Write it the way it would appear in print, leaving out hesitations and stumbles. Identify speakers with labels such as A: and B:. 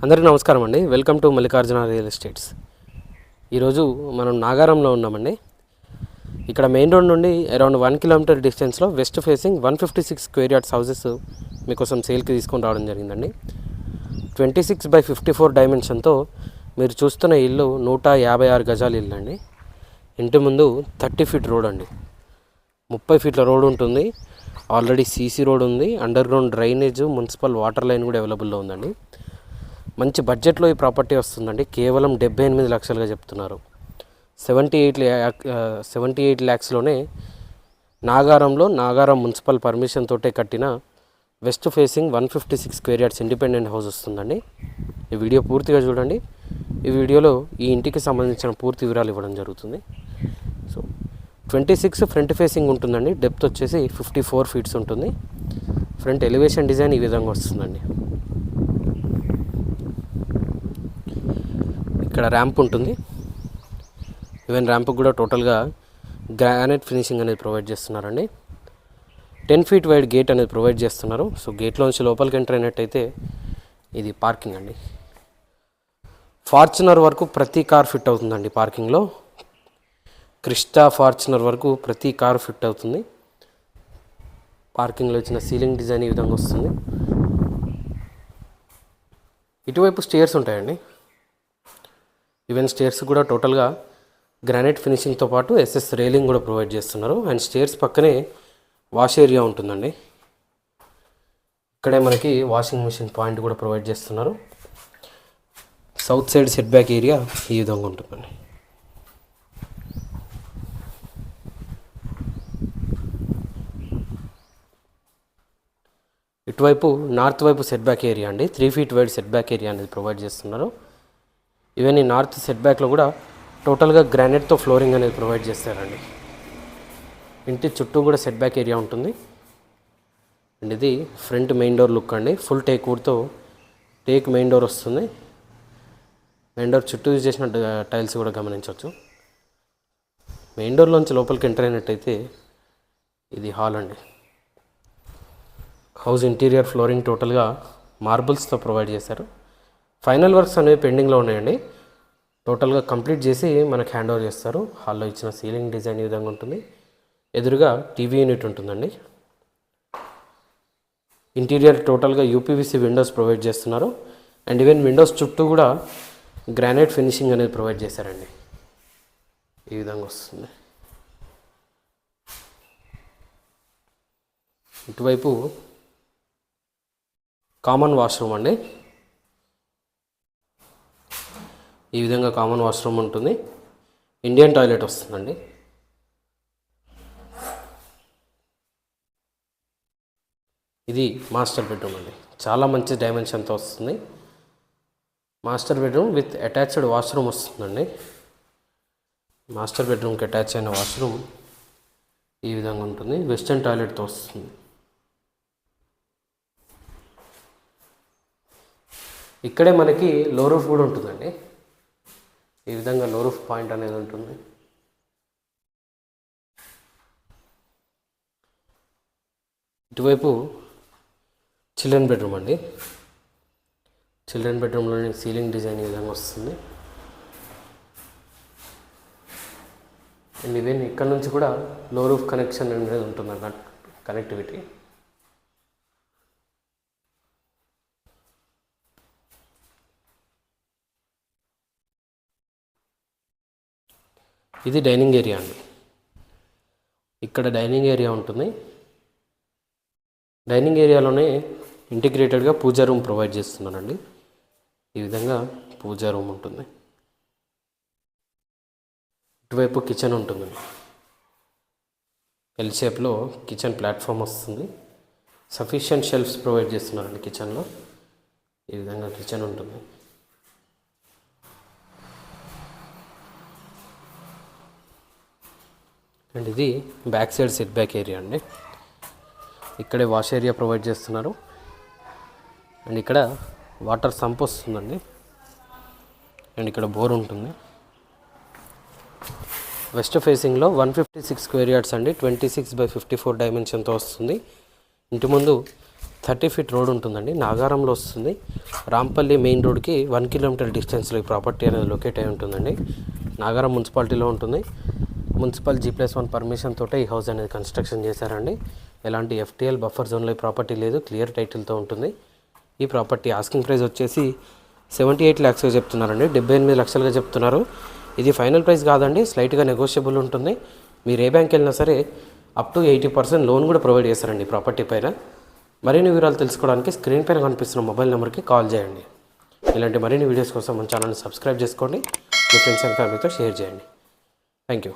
A: అందరికీ నమస్కారం అండి. Welcome to Mallikarjuna real estates. ఈరోజు మనం నాగారంలో ఉన్నామండి. ఇక్కడ మెయిన్ రోడ్ నుండి అరౌండ్ 1 కిలోమీటర్ డిస్టెన్స్లో west facing 156 square yards houses మీకోసం సేల్కి తీసుకొని రావడం జరిగిందండి. 26/54 డైమెన్షన్తో మీరు చూస్తున్న ఇల్లు 156 గజాల ఇల్లు అండి. ఇంటి ముందు 30 ఫీట్ రోడ్ అండి, 30 ఫీట్ల రోడ్ ఉంటుంది. ఆల్రెడీ సీసీ రోడ్ ఉంది, under ground drainage, municipal water line కూడా అవైలబుల్లో ఉందండి. మంచి బడ్జెట్లో ఈ ప్రాపర్టీ వస్తుందండి. కేవలం 78 లక్షలుగా చెప్తున్నారు. 78 ల్యాక్స్లోనే నాగారం మున్సిపల్ పర్మిషన్ తోటే కట్టిన west facing 156 square yards independent house వస్తుందండి. ఈ వీడియో పూర్తిగా చూడండి. ఈ వీడియోలో ఈ ఇంటికి సంబంధించిన పూర్తి వివరాలు ఇవ్వడం జరుగుతుంది. సో 26 ఫ్రంట్ ఫేసింగ్ ఉంటుందండి. డెప్త్ వచ్చేసి 54 ఫీట్స్ ఉంటుంది. ఫ్రంట్ ఎలివేషన్ డిజైన్ ఈ విధంగా వస్తుందండి. ఇక్కడ ర్యాంప్ ఉంటుంది. ఈవెన్ ర్యాంప్కి కూడా టోటల్గా గ్రానైట్ ఫినిషింగ్ అనేది ప్రొవైడ్ చేస్తున్నారండి. 10 ఫీట్ వైడ్ గేట్ అనేది ప్రొవైడ్ చేస్తున్నారు. సో గేట్లోంచి లోపలికి ఎంటర్ అయినట్టయితే ఇది పార్కింగ్ అండి. ఫార్చునర్ వరకు ప్రతి కార్ ఫిట్ అవుతుందండి. పార్కింగ్లో క్రిస్టా ఫార్చునర్ వరకు ప్రతి కారు ఫిట్ అవుతుంది. పార్కింగ్లో ఇచ్చిన సీలింగ్ డిజైన్ ఈ విధంగా వస్తుంది. ఇటువైపు స్టేర్స్ ఉంటాయండి. ఈవెన్ స్టేర్స్ కూడా టోటల్గా గ్రానైట్ ఫినిషింగ్తో పాటు ఎస్ఎస్ రైలింగ్ కూడా ప్రొవైడ్ చేస్తున్నారు. అండ్ స్టేర్స్ పక్కనే వాష్ ఏరియా ఉంటుందండి. ఇక్కడే మనకి వాషింగ్ మిషన్ పాయింట్ కూడా ప్రొవైడ్ చేస్తున్నారు. South side set back area ఈ విధంగా ఉంటుందండి. ఇటువైపు నార్త్ వైపు సెట్ బ్యాక్ ఏరియా అండి. 3 feet wide set back area అనేది ప్రొవైడ్ చేస్తున్నారు. ఈవెన్ ఈ నార్త్ సెట్ బ్యాక్లో కూడా టోటల్గా గ్రానైట్తో ఫ్లోరింగ్ అనేది ప్రొవైడ్ చేస్తారండి. ఇంటి చుట్టూ కూడా సెట్ బ్యాక్ ఏరియా ఉంటుంది. అండ్ ఇది ఫ్రంట్ మెయిన్ డోర్ లుక్ అండి. ఫుల్ టేక్ వుడ్తో టేక్ మెయిన్ డోర్ వస్తుంది. మెయిన్ డోర్ చుట్టూ యూజ్ చేసిన టైల్స్ కూడా గమనించవచ్చు. మెయిన్ డోర్లోంచి లోపలికి ఎంటర్ అయినట్టయితే ఇది హాల్ అండి. హౌస్ ఇంటీరియర్ ఫ్లోరింగ్ టోటల్గా మార్బుల్స్తో ప్రొవైడ్ చేశారు. ఫైనల్ వర్క్స్ అనేవి పెండింగ్లో ఉన్నాయండి. టోటల్గా కంప్లీట్ చేసి మనకు హ్యాండ్ ఓవర్ చేస్తారు. హాల్లో ఇచ్చిన సీలింగ్ డిజైన్ ఈ విధంగా ఉంటుంది. ఎదురుగా టీవీ యూనిట్ ఉంటుందండి. ఇంటీరియర్ టోటల్గా యూపీవీసీ విండోస్ ప్రొవైడ్ చేస్తున్నారు. అండ్ ఈవెన్ విండోస్ చుట్టూ కూడా గ్రానైట్ ఫినిషింగ్ అనేది ప్రొవైడ్ చేశారండి. ఈ విధంగా వస్తుంది. ఇటువైపు కామన్ వాష్రూమ్ అండి. ఈ విధంగా కామన్ వాష్రూమ్ ఉంటుంది. ఇండియన్ టాయిలెట్ వస్తుందండి. ఇది మాస్టర్ బెడ్రూమ్ అండి. చాలా మంచి డైమెన్షన్తో వస్తుంది. Master bedroom with attached washroom వస్తుందండి. మాస్టర్ బెడ్రూమ్కి అటాచ్ అయిన వాష్రూమ్ ఈ విధంగా ఉంటుంది. వెస్టర్న్ టాయిలెట్తో వస్తుంది. ఇక్కడే మనకి లో రూఫ్ కూడా ఉంటుందండి. ఈ విధంగా లో రూఫ్ పాయింట్ అనేది ఉంటుంది. ఇటువైపు చిల్డ్రన్ బెడ్రూమ్ అండి. చిల్డ్రన్ బెడ్రూమ్లోని సీలింగ్ డిజైన్ ఈ విధంగా వస్తుంది. అండ్ ఈవెన్ ఇక్కడ నుంచి కూడా లో రూఫ్ కనెక్షన్ అనేది ఉంటుంది అన్నమాట, కనెక్టివిటీ. ఇది డైనింగ్ ఏరియా అండి. ఇక్కడ డైనింగ్ ఏరియా ఉంటుంది. డైనింగ్ ఏరియాలోనే ఇంటిగ్రేటెడ్గా పూజా రూమ్ ప్రొవైడ్ చేస్తున్నానండి. ఈ విధంగా పూజా రూమ్ ఉంటుంది. ఇటువైపు కిచెన్ ఉంటుంది. ఎల్ షేప్లో కిచెన్ ప్లాట్ఫామ్ వస్తుంది. సఫిషియెంట్ షెల్ఫ్స్ ప్రొవైడ్ చేస్తున్నారండి కిచెన్లో. ఈ విధంగా కిచెన్ ఉంటుంది. అండ్ ఇది back side set back area అండి. ఇక్కడే వాష్ ఏరియా ప్రొవైడ్ చేస్తున్నారు. అండ్ ఇక్కడ వాటర్ సంప్ వస్తుందండి. అండ్ ఇక్కడ బోర్ ఉంటుంది. వెస్ట్ ఫేసింగ్లో 156 స్క్వేర్ యార్డ్స్ అండి. 26/54 డైమెన్షన్తో వస్తుంది. ఇంటి ముందు 30 ఫీట్ రోడ్ ఉంటుందండి. నాగారంలో వస్తుంది. రాంపల్లి మెయిన్ రోడ్కి 1 కిలోమీటర్ డిస్టెన్స్లో ఈ ప్రాపర్టీ అనేది లొకేట్ అయి ఉంటుందండి. నాగారం మున్సిపాలిటీలో ఉంటుంది. మున్సిపల్ G+1 పర్మిషన్ తోటే ఈ హౌస్ అనేది కన్స్ట్రక్షన్ చేశారండి. ఎలాంటి FTL బఫర్ జోన్లో ఈ ప్రాపర్టీ లేదు. క్లియర్ టైటిల్తో ఉంటుంది. ఈ ప్రాపర్టీ ఆస్కింగ్ ప్రైస్ వచ్చేసి 78 lakhs చెప్తున్నారండి. 78 లక్షలుగా చెప్తున్నారు. ఇది ఫైనల్ ప్రైస్ కాదండి, స్లైట్గా నెగోషియబుల్ ఉంటుంది. మీరు ఏ బ్యాంక్ వెళ్ళినా సరే అప్ టు 80% లోన్ కూడా ప్రొవైడ్ చేస్తారండి ఈ ప్రాపర్టీ పైన. మరిన్ని వివరాలు తెలుసుకోవడానికి స్క్రీన్ పైన కనిపిస్తున్న మొబైల్ నెంబర్కి కాల్ చేయండి. ఇలాంటి మరిన్ని వీడియోస్ కోసం మన ఛానల్ని సబ్స్క్రైబ్ చేసుకోండి. మీ ఫ్రెండ్స్ అండ్ ఫ్యామిలీతో షేర్ చేయండి. Thank you.